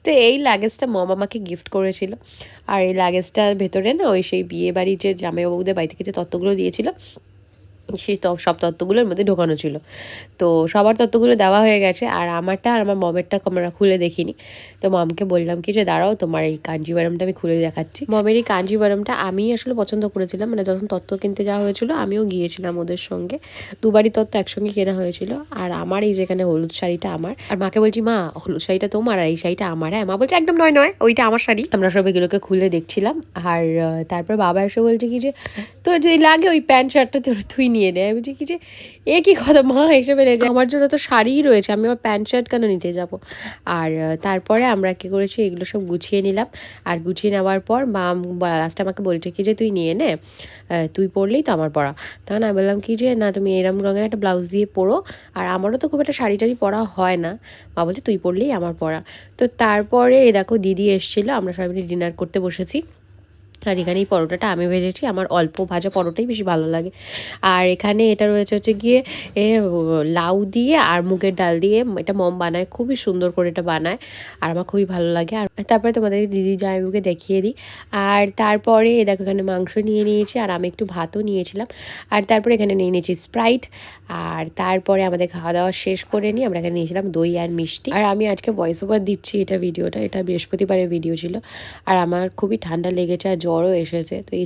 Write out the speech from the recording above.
তো এই লাগেজটা মম আমাকে গিফট করেছিল। আর এই লাগেজটার ভেতরে না ওই সেই বিয়ে বাড়ির যে জামাইবাবুদের বাড়ি থেকে যে তত্ত্বগুলো দিয়েছিল সেই সব তত্ত্বগুলোর মধ্যে ঢোকানো ছিল। তো সবার তত্ত্বগুলো দেওয়া হয়ে গেছে, আর আমারটা আর আমার মমেরটা আমরা খুলে দেখিনি। তো মমকে বললাম কি যে দাঁড়াও, তোমার এই কাঞ্জিভারমটা আমি খুলে দেখাচ্ছি। মমের এই কাঞ্জিভারমটা আমি আসলে পছন্দ করেছিলাম, মানে যখন তত্ত্ব কিনতে যাওয়া হয়েছিল আমিও গিয়েছিলাম ওদের সঙ্গে, দুবারই তত্ত্ব একসঙ্গে কেনা হয়েছিল। আর আমার এই যেখানে হলুদ শাড়িটা আমার, আর মাকে বলছি মা হলুদ শাড়িটা তোমার আর এই শাড়িটা আমার। হ্যাঁ, মা বলছে একদম নয় নয়, ওইটা আমার শাড়ি। আমরা সব এগুলোকে খুলে দেখছিলাম। আর তারপর বাবা এসে বলছে কি যে তোর যে লাগে ওই প্যান্ট শার্টটা তুই নিয়ে নেয়। বলছি কি যে এ কি কথা মা হিসেবে রেখে, আমার জন্য তো শাড়িই রয়েছে, আমি আমার প্যান্ট শার্ট কেন নিতে যাব। আর তারপরে আমরা কী করেছি, এগুলো সব গুছিয়ে নিলাম। আর গুছিয়ে নেওয়ার পর মা লাস্টে আমাকে বলছে কি যে তুই নিয়ে নে, তুই পরলেই তো আমার পরা। তখন আমি বললাম কি যে না, তুমি এরম রঙের একটা ব্লাউজ দিয়ে পরো, আর আমারও তো খুব একটা শাড়ি টাড়ি পরা হয় না। মা বলছে তুই পরলেই আমার পরা। তো তারপরে দেখো দিদি এসেছিলো, আমরা সবাই মিলে ডিনার করতে বসেছি। আর এখানে এই পরোটাটা আমি ভেজেছি, আমার অল্প ভাজা পরোটাই বেশি ভালো লাগে। আর এখানে এটা রয়েছে হচ্ছে গিয়ে লাউ দিয়ে আর মুগের ডাল দিয়ে, এটা মম বানায়, খুবই সুন্দর করে এটা বানায়, আর আমার খুবই ভালো লাগে। আর তারপরে তোমাদের দিদি জামাইবাবুকে দেখিয়ে দিই। আর তারপরে দেখো এখানে মাংস নিয়ে নিয়েছি, আর আমি একটু ভাতও নিয়েছিলাম। আর তারপরে এখানে নিয়ে নিয়েছি স্প্রাইট। আর তারপরে আমাদের খাওয়া দাওয়া শেষ করে নিয়ে আমরা এখানে নিয়েছিলাম দই আর মিষ্টি। আর আমি আজকে ভয়েস ওভার দিচ্ছি এটা বৃহস্পতিবারের ভিডিও ছিল। আর আমার খুবই ঠান্ডা লেগেছে আর জ্বরও এসেছে। তো এই